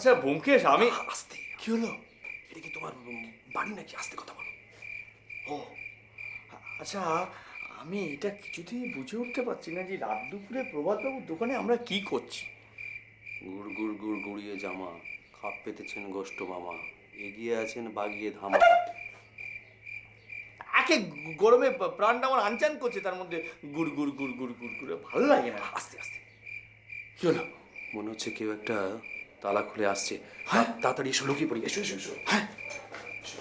আচ্ছা ব্যোমকেশ, আমি আস্তে, কি হলো? এটা কি তোমার বাড়ি নাকি? আস্তে কথা বলো। ও আচ্ছা, আমি এটা কিছুতেই বুঝে উঠতে পারছি না যে রাত দুপুরে প্রভাতবাবুর দোকানে আমরা কি করছি। গুড় গুড় গুড় গুড়িয়ে জামা, খাপ পেতেছেন গোষ্ঠ মামা, এগিয়ে আছেন বাগিয়ে ধামা। একে গরমে প্রাণটা আমার আনচান করছে, তার মধ্যে গুড় গুড় গুড় গুড় গুড় গুড়, ভালো লাগে না। আস্তে আস্তে। কি হলো? মনে হচ্ছে কেউ একটা তালা খুলে আসছে। হ্যাঁ? তাড়াতাড়ি এসো, লুকিয়ে পড়ি। এসো এসো এসো। হ্যাঁ, এসো, এসো।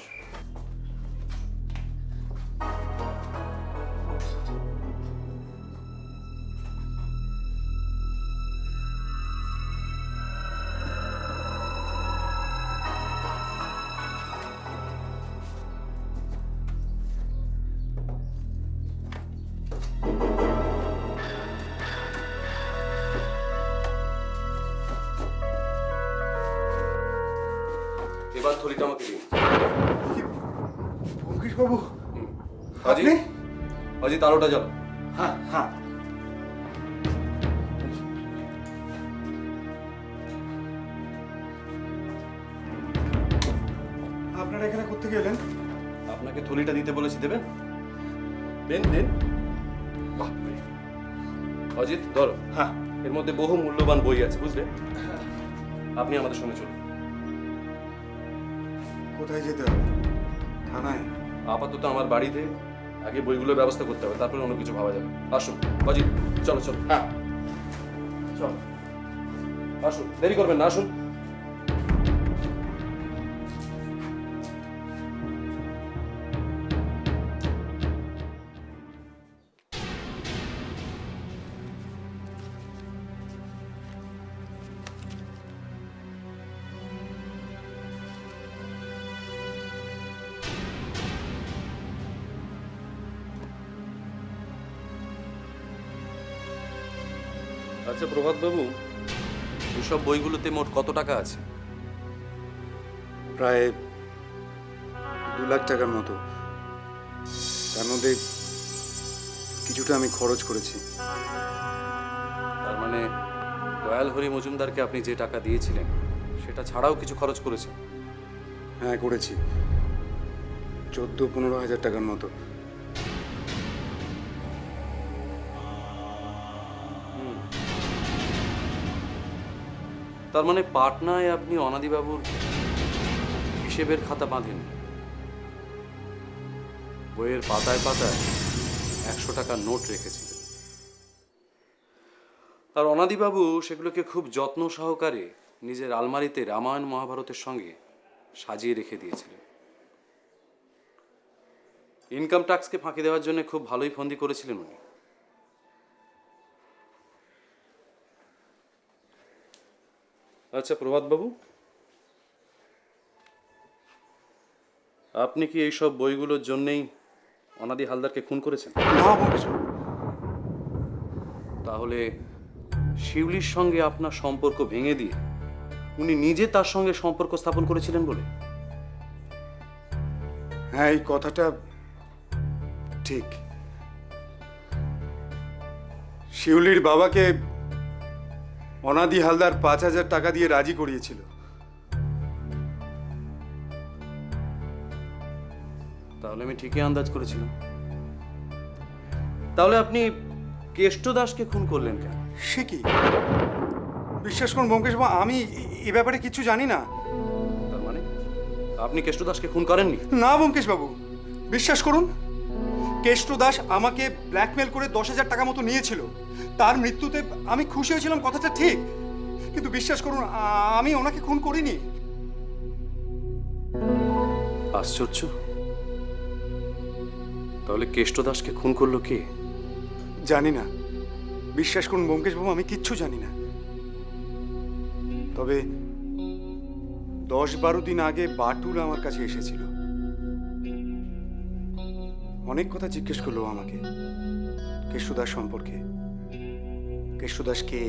এবার থলিটা আমাকে দিন। ব্যোমকেশ বাবু, আজি, আপনি? আজি তালোটা জ্বালো। হ্যাঁ হ্যাঁ। আপনারা এখানে করতে গেলেন? আপনাকে থলিটা দিতে বলেছি, দেবেন? দেন দেন। বাপরে। অজিত ধরো। হ্যাঁ। এর মধ্যে বহু মূল্যবান বই আছে, বুঝলে? আপনি আমাদের সঙ্গে চলুন। কোথায় যেতে হবে? থানায়? আপাতত আমার বাড়িতে আগে বইগুলোর ব্যবস্থা করতে হবে, তারপরে অন্য কিছু ভাবা যাবে। আসুন অজিত, চলো চলো। হ্যাঁ, চলো আসুন, দেরি করবেন না, আসুন। আচ্ছা প্রভাতবাবু, এসব বইগুলোতে মোট কত টাকা আছে? প্রায় 2 লাখ টাকার মতো। তার মধ্যে কিছুটা আমি খরচ করেছি। তার মানে দয়াল হরি মজুমদারকে আপনি যে টাকা দিয়েছিলেন সেটা ছাড়াও কিছু খরচ করেছেন? হ্যাঁ, করেছি। 14-15 হাজার টাকার মতো। তার মানে পাটনায় আপনি অনাদিবাবুর হিসেবের খাতা বাঁধেন, বইয়ের পাতায় পাতায় 100 টাকার নোট রেখেছিলেন, আর অনাদিবাবু সেগুলোকে খুব যত্ন সহকারে নিজের আলমারিতে রামায়ণ মহাভারতের সঙ্গে সাজিয়ে রেখে দিয়েছিলেন। ইনকাম ট্যাক্সকে ফাঁকি দেওয়ার জন্য খুব ভালোই ফন্দি করেছিলেন উনি। আচ্ছা প্রভাতবাবু, আপনি কি এইসব বইগুলোর জন্যেই অনাদি হালদারকে খুন করেছেন? না ব্যোমকেশ বাবু, তাহলে শিউলির সঙ্গে আপনার সম্পর্ক ভেঙে দিয়ে উনি নিজে তার সঙ্গে সম্পর্ক স্থাপন করেছিলেন বলে? হ্যাঁ, এই কথাটা ঠিক। শিউলির বাবাকে অনাদি হালদার 5,000 টাকা দিয়ে রাজি করিয়েছিল। তাহলে আমি ঠিকই আন্দাজ করেছিলাম। তাহলে আপনি কেষ্ট দাসকে খুন করলেন কেন? সে কি? বিশ্বাস করুন ব্যোমকেশ বাবু, আমি এ ব্যাপারে কিছু জানি না। তার মানে আপনি কেষ্ট দাসকে খুন করেননি? না ব্যোমকেশ বাবু, বিশ্বাস করুন, কেষ্ট দাস আমাকে ব্ল্যাকমেল করে 10,000 টাকা মতো নিয়েছিল। তার মৃত্যুতে আমি খুশি হয়েছিলাম, কথাটা ঠিক, কিন্তু বিশ্বাস করুন আমি ওনাকে খুন করিনি। আশ্চর্য। তাহলে কেষ্ট দাসকে খুন করলো কে? জানি না, বিশ্বাস করুন ব্যোমকেশ বাবু, আমি কিচ্ছু জানি না। তবে 10-12 দিন আগে বাটুল আমার কাছে এসেছিল। অনেক কথা জিজ্ঞেস করলো আমাকে কেষ্টদাস সম্পর্কে। কেষ্টদাস কে,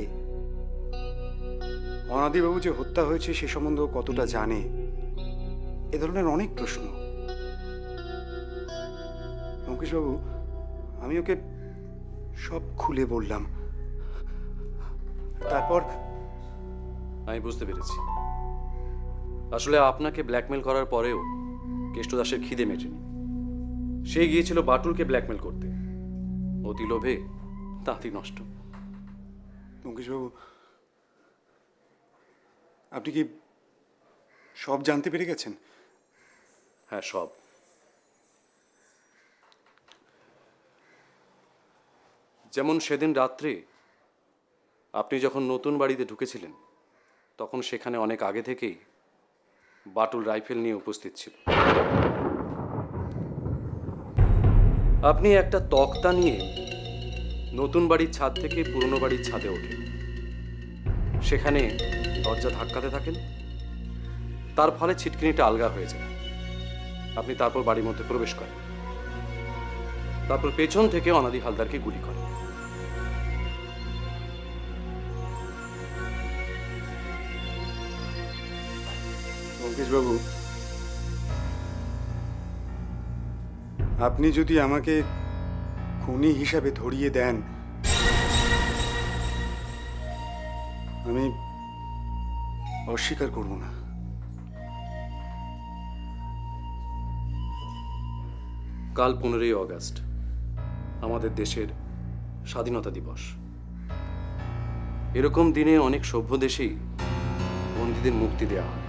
অনাদিবাবু যে হত্যা হয়েছে সে সম্বন্ধে ও কতটা জানে, এ ধরনের অনেক প্রশ্ন। ব্যোমকেশ বাবু, আমি ওকে সব খুলে বললাম। তারপর আমি বুঝতে পেরেছি। আসলে আপনাকে ব্ল্যাকমেল করার পরেও কেষ্ট দাসের খিদে মেটেনি। সে গিয়েছিল বাটুলকে ব্ল্যাকমেল করতে। অতি লোভে তাঁতি নষ্ট। ব্যোমকেশবাবু, আপনি কি সব জানতে পেরে গেছেন? হ্যাঁ, সব। যেমন সেদিন রাত্রে আপনি যখন নতুন বাড়িতে ঢুকেছিলেন, তখন সেখানে অনেক আগে থেকেই বাটুল রাইফেল নিয়ে উপস্থিত ছিল। আপনি একটা তক্তা নিয়ে নতুন বাড়ির ছাদ থেকে পুরনো বাড়ির ছাদে ওঠেন। সেখানে দরজা ধাক্কাতে থাকেন, তার ফলে ছিটকিনিটা আলগা হয়ে যায়। আপনি তারপর বাড়ির মধ্যে প্রবেশ করেন। তারপর পেছন থেকে অনাদি হালদারকে গুলি করেন। ব্যোমকেশবাবু, আপনি যদি আমাকে খুনি হিসাবে ধরিয়ে দেন, আমি অস্বীকার করব না। কাল 15ই অগস্ট, আমাদের দেশের স্বাধীনতা দিবস। এরকম দিনে অনেক সভ্য দেশেই বন্দীদের মুক্তি দেওয়া হয়।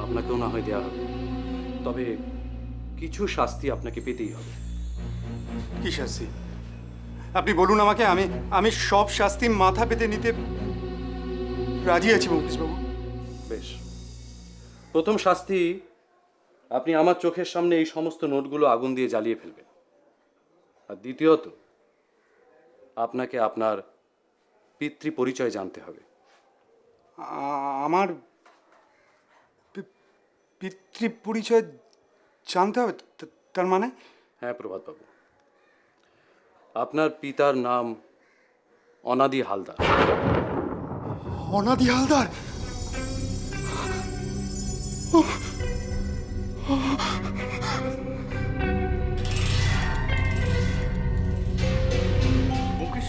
আপনাকেও না হয় দেওয়া হবে, তবে কিছু শাস্তি আপনাকে পেতেই হবে। কি শাস্তি? আপনি বলুন আমাকে, আমি সব শাস্তি মাথা পেতে নিতে রাজি আছি ব্যোমকেশবাবু। বেশ, প্রথম শাস্তি, আপনি আমার চোখের সামনে এই সমস্ত নোটগুলো আগুন দিয়ে জ্বালিয়ে ফেলবেন। আর দ্বিতীয়ত, আপনাকে আপনার পিতৃ পরিচয় জানতে হবে। আমার পিতৃ পরিচয় জানতে হবে? তার মানে? হ্যাঁ প্রভাতবাবু, আপনার পিতার নাম অনাদি হালদার। অনাদি হালদার? মুকেশ,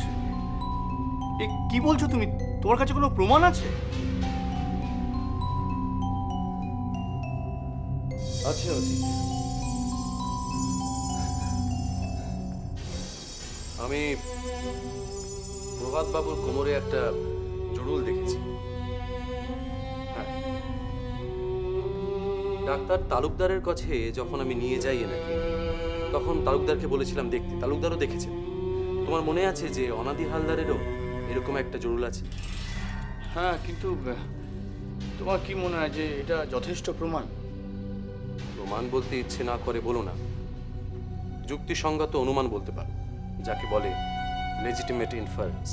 এ কি বলছো তুমি? তোমার কাছে কোনো প্রমাণ আছে? আছে আছে। আমি প্রভাতবাবুর কোমরে একটা জড়ুল দেখেছি। হ্যাঁ, ডাক্তার তালুকদারের কাছে যখন আমি নিয়ে যাই এনাকে, তখন তালুকদারকে বলেছিলাম দেখতে। তালুকদারও দেখেছেন। তোমার মনে আছে যে অনাদি হালদারেরও এরকম একটা জড়ুল আছে? হ্যাঁ, কিন্তু তোমার কি মনে হয় যে এটা যথেষ্ট প্রমাণ? প্রমাণ বলতে ইচ্ছে না করে বলো না, যুক্তিসঙ্গত অনুমান বলতে পারো, যাকে বলে লেজিটিমেট ইনফারেন্স।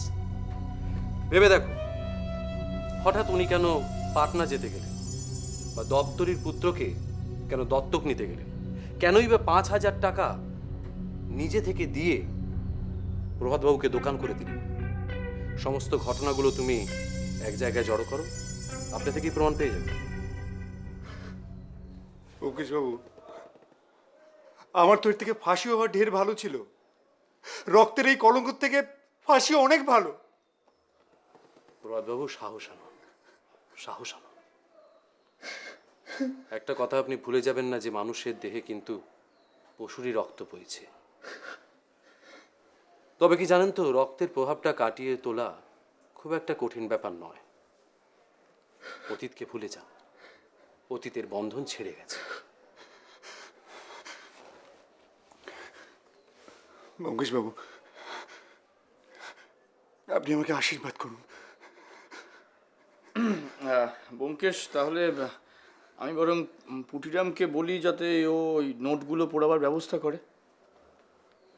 ভেবে দেখো, হঠাৎ উনি কেন পাটনা যেতে গেলেন, বা দপ্তরির পুত্রকে কেন দত্তক নিতে গেলেন? কেনই বা 5,000 টাকা নিজে থেকে দিয়ে প্রভাতবাবুকে দোকান করে দিলেন? সমস্ত ঘটনাগুলো তুমি এক জায়গায় জড়ো করো, আপনি থেকেই প্রমাণ পেয়ে যাবে। ব্যোমকেশবাবু, আমার তো এর থেকে ফাঁসি হওয়া ঢের ভালো ছিল। রক্তের এই কলঙ্ক থেকে ফাঁসি অনেক ভালো। প্রভাতবাবু, সাহস আনো, সাহস আনো। একটা কথা আপনি ভুলে যাবেন না যে মানুষের দেহে কিন্তু পশুরই রক্ত বইছে। তবে কি জানেন তো, রক্তের প্রভাবটা কাটিয়ে তোলা খুব একটা কঠিন ব্যাপার নয়। অতীতকে ভুলে যান, অতীতের বন্ধন ছেড়ে গেছে। ব্যোমকেশবাবু, আপনি আমাকে আশীর্বাদ করুন। ব্যোমকেশ, তাহলে আমি বরং পুটিরামকে বলি যাতে ও ওই নোটগুলো পড়াবার ব্যবস্থা করে।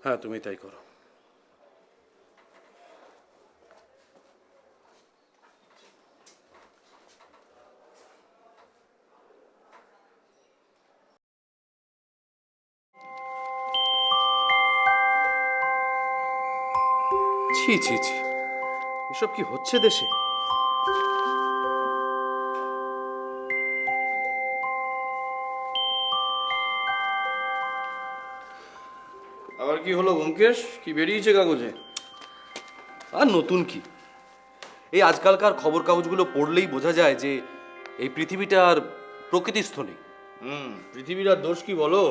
হ্যাঁ, তুমি তাই করো। ছি ছি ছি, এসব কি হচ্ছে দেশে? আবার কি হলো ব্যোমকেশ? কি বেরিয়েছে কাগজে? আর নতুন কি, এই আজকালকার খবর কাগজগুলো পড়লেই বোঝা যায় যে এই পৃথিবীটা আর প্রকৃতিস্থ নেই। পৃথিবীর আর দোষ কি বলো?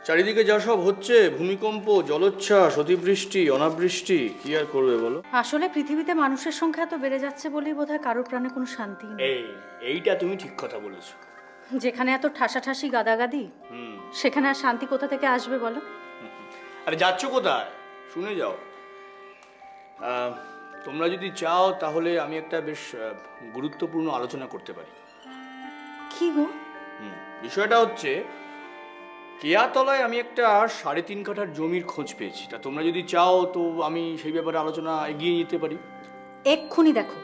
চারিদিকে যা সব হচ্ছে, ভূমিকম্প, জলোচ্ছ্বাস, অতিবৃষ্টি, অনাবৃষ্টি, কি আর করবে বলো? আসলে পৃথিবীতে মানুষের সংখ্যা এত বেড়ে যাচ্ছে বলেই বোধহয় কারোর প্রাণে কোনো শান্তি নেই। এইটা তুমি ঠিক কথা বলেছো। যেখানে এত ঠাসাঠাসি গাদাগাদি, সেখানে আর শান্তি কোথা থেকে আসবে বলো? আরে যাচ্ছ কোথায়? শুনে যাও। তোমরা যদি চাও তাহলে আমি একটা বেশ গুরুত্বপূর্ণ আলোচনা করতে পারি। কি গো? বিষয়টা হচ্ছে, কেয়াতলায় আমি একটা 3.5 কাঠার জমির খোঁজ পেয়েছি। তা তোমরা যদি চাও তো আমি সেই ব্যাপারে আলোচনা এগিয়ে নিতে পারি। এক্ষুনি দেখো,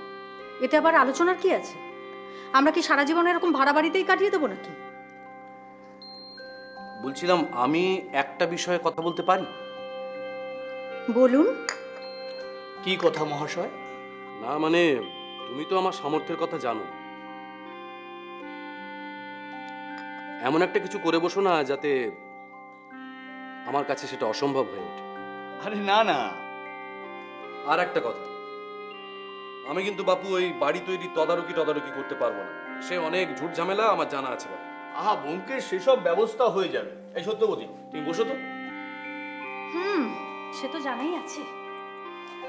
এতে আবার আলোচনার কি আছে? আমরা কি সারা জীবন এরকম ভাড়া বাড়িতেই কাটিয়ে দেবো নাকি? বলছিলাম, আমি একটা বিষয়ে কথা বলতে পারি? বলুন। কি কথা মহাশয়? না মানে, তুমি তো আমার সামর্থ্যের কথা জানো। এমন একটা কিছু করে বসো না যাতে আমার কাছে সেটা অসম্ভব হয়ে ওঠে। আরে না না। আর একটা কথা, আমি কিন্তু বাপু ওই বাড়ি তৈরি তদারকি করতে পারবো না। সে অনেক ঝুট ঝামেলা আমার জানা আছে বাপু। আহা ব্যোমকেশ, সেসব ব্যবস্থা হয়ে যাবে। এই সত্যবতী, তুমি বসো তো। সে তো জানাই আছে।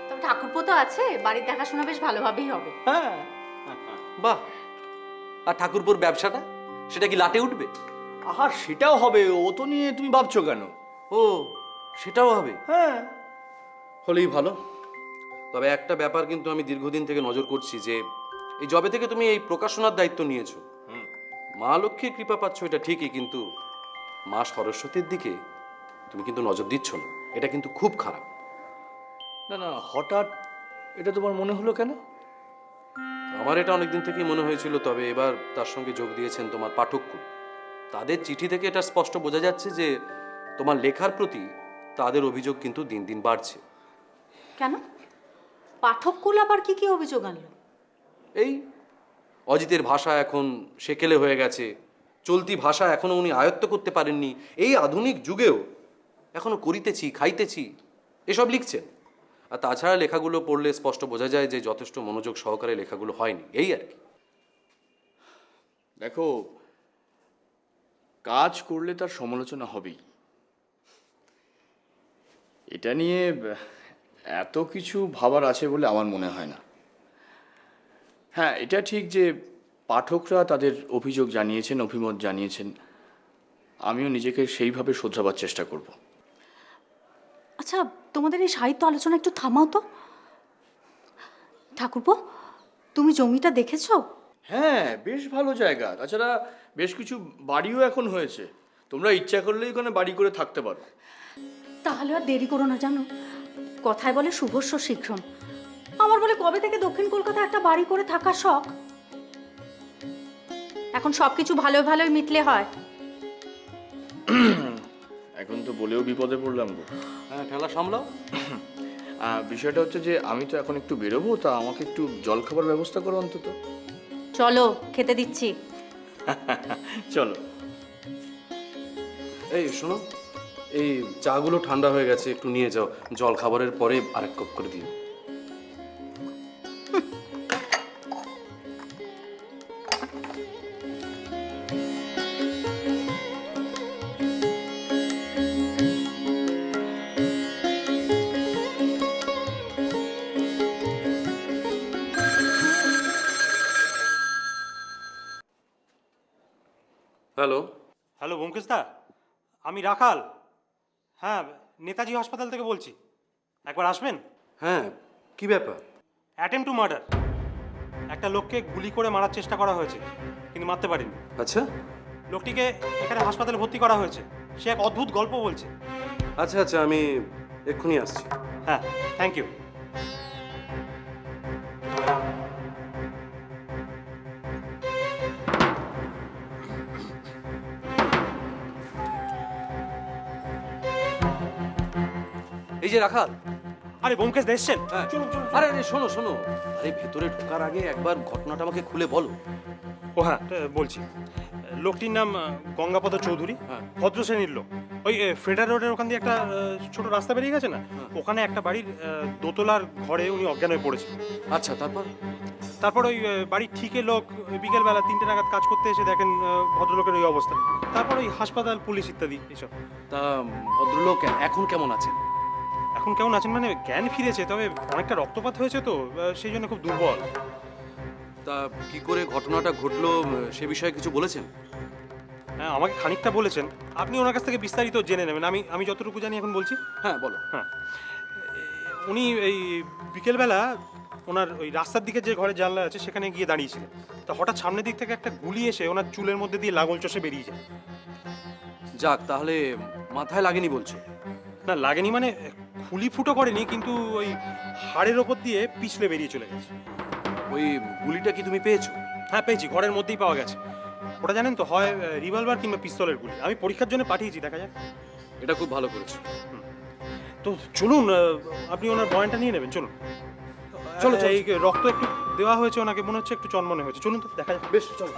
তবে ঠাকুরপো তো আছে, বাড়ির দেখাশোনা বেশ ভালোভাবেই হবে। হ্যাঁ। বাহ! আর ঠাকুরপুর ব্যবসাটা, সেটা কি লাটে উঠবে? আহা সেটাও হবে। ও তো নিয়ে তুমি ভাবছো কেন? ও, সেটাও হবে? হ্যাঁ। হলেই ভালো। তবে একটা ব্যাপার কিন্তু আমি দীর্ঘদিন থেকে নজর করছি, যে এই জবে থেকে তুমি এই প্রকাশনার দায়িত্ব নিয়েছো, মা লক্ষ্মীর কৃপা পাচ্ছ এটা ঠিকই, কিন্তু মা সরস্বতীর দিকে তুমি কিন্তু নজর দিচ্ছ না। এটা কিন্তু খুব খারাপ। না না, হঠাৎ এটা তোমার মনে হলো কেন? আমার এটা অনেকদিন থেকেই মনে হয়েছিল, তবে এবার তার সঙ্গে যোগ দিয়েছেন তোমার পাঠককুল। তাদের চিঠি থেকে এটা স্পষ্ট বোঝা যাচ্ছে যে তোমার লেখার প্রতি তাদের অভিযোগ কিন্তু দিন দিন বাড়ছে। কেন? পাঠককুল আবার কি কি অভিযোগ আনলো? এই অজিতের ভাষা এখন সেকেলে হয়ে গেছে, চলতি ভাষা এখনো উনি আয়ত্ত করতে পারেননি, এই আধুনিক যুগেও এখনো করিতেছি খাইতেছি এসব লিখছেন। আর তাছাড়া লেখাগুলো পড়লে স্পষ্ট বোঝা যায় যে যথেষ্ট মনোযোগ সহকারে লেখাগুলো হয়নি, এই আর কি। দেখো, কাজ করলে তার সমালোচনা হবেই। এটা নিয়ে এত কিছু ভাবার আছে বলে আমার মনে হয় না। হ্যাঁ, এটা ঠিক যে পাঠকরা তাদের অভিযোগ জানিয়েছেন, অভিমত জানিয়েছেন। আমিও নিজেকে সেইভাবে শোধরাবার চেষ্টা করব। আচ্ছা, তোমাদের এই সাহিত্য আলোচনা একটু থামাও তো। ঠাকুরপো, তুমি জমিটা দেখেছো? হ্যাঁ, বেশ ভালো জায়গা। তাছাড়া বেশ কিছু বাড়িও এখন হয়েছে। তোমরা ইচ্ছা করলেই ওখানে বাড়ি করে থাকতে পারো। তাহলে আর দেরি করো না, জানো কথায় বলে শুভস্য শীঘ্রম। আমার বলে কবে থেকে দক্ষিণ কলকাতায় একটা বাড়ি করে থাকার শখ। এখন সবকিছু ভালোই ভালোই মিটলে হয়। এখন তো বলেও বিপদে পড়লাম গো। হ্যাঁ, ঠেলা সামলাও। বিষয়টা হচ্ছে যে আমি তো এখন একটু বেরোবো, তা আমাকে একটু জল খাবার ব্যবস্থা করো অন্তত। চলো, খেতে দিচ্ছি। চলো। এই শোনো, এই চাগুলো ঠান্ডা হয়ে গেছে, একটু নিয়ে যাও। জল খাবারের পরে আরেক কাপ করে দিও। হ্যালো। হ্যালো ব্যোমকেশদা, আমি রাখাল। হ্যাঁ, নেতাজি হাসপাতাল থেকে বলছি। একবার আসবেন? হ্যাঁ, কি ব্যাপার? Attempt to murder. একটা লোককে গুলি করে মারার চেষ্টা করা হয়েছে, কিন্তু মারতে পারিনি। আচ্ছা লোকটিকে এখানে হাসপাতালে ভর্তি করা হয়েছে। সে এক অদ্ভুত গল্প বলছে। আচ্ছা আচ্ছা, আমি এক্ষুনি আসছি। হ্যাঁ, থ্যাংক ইউ। এই যে রাখাল। আরে ব্যোমকেশ দা এসছেন? হ্যাঁ, আরে আরে শোনো শোনো, আরে ভেতরে ঢোকার আগে একবার ঘটনাটা আমাকে খুলে বলো। ও হ্যাঁ, বলছি। লোকটির নাম গঙ্গাপদ চৌধুরী। হ্যাঁ। ভদ্র শ্রেণীর লোক। ওই ফ্রেডার রোডের ওখান দিয়ে একটা ছোট রাস্তা বেরিয়ে গেছে না, ওখানে একটা বাড়ির দোতলার ঘরে উনি অজ্ঞান হয়ে পড়েছে। আচ্ছা, তারপর? তারপর ওই বাড়ির ঠিকে লোক বিকেলবেলা 3টে নাগাদ কাজ করতে এসে দেখেন ভদ্রলোকের ওই অবস্থা। তারপর ওই হাসপাতাল, পুলিশ ইত্যাদি এইসব। তা ভদ্রলোক এখন কেমন আছেন? এখন কেমন আছেন মানে জ্ঞান ফিরেছে, তবে অনেকটা রক্তপাত হয়েছে তো সেই জন্য খুব দুর্বল। তা কি করে ঘটনাটা ঘটলো সে বিষয়ে কিছু বলেছেন? হ্যাঁ, আমাকে খানিকটা বলেছেন, আপনি ওনার কাছ থেকে বিস্তারিত জেনে নেবেন। আমি যতটুকু জানি এখন বলছি। হ্যাঁ, বলো। হ্যাঁ, উনি এই বিকেলবেলা ওনার ওই রাস্তার দিকে যে ঘরের জানলা আছে সেখানে গিয়ে দাঁড়িয়েছিলেন। তা হঠাৎ সামনের দিক থেকে একটা গুলি এসে ওনার চুলের মধ্যে দিয়ে লাঙল চষে বেরিয়ে যায়। যাক, তাহলে মাথায় লাগেনি বলছো? না, লাগেনি মানে খুলি ফুটো করেনি, কিন্তু ওই হাড়ের ওপর দিয়ে পিছলে বেরিয়ে চলে গেছে। ওই গুলিটা কি তুমি পেয়েছো? হ্যাঁ, পেয়েছি, ঘরের মধ্যেই পাওয়া গেছে। ওটা জানেন তো, হয় রিভলভার কিংবা পিস্তলের গুলি। আমি পরীক্ষার জন্য পাঠিয়েছি, দেখা যাক। এটা খুব ভালো করেছো। তো চলুন, আপনি ওনার বয়ানটা নিয়ে নেবেন। চলুন চলো, চলো। এই রক্ত একটু দেওয়া হয়েছে ওনাকে, মনে হচ্ছে একটু চনমনে হয়েছে। চলুন তো, দেখা যাক। বেশ, চলো।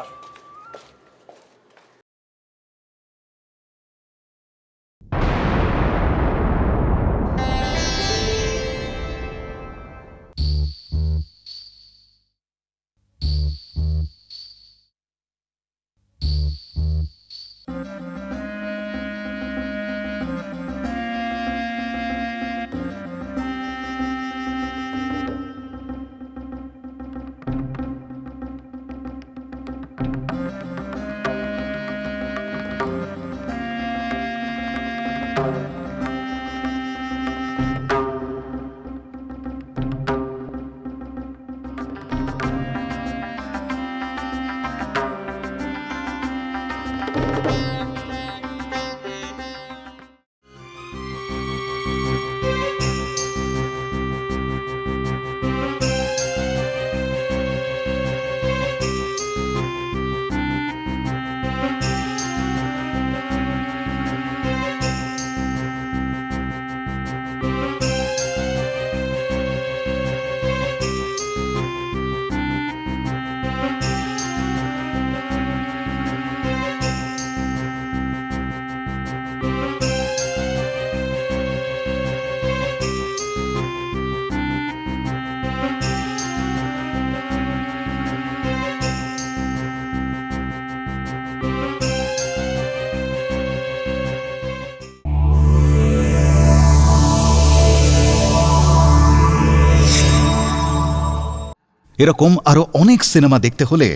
এরকম আরো অনেক সিনেমা দেখতে হলে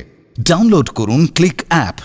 ডাউনলোড করুন ক্লিক অ্যাপ।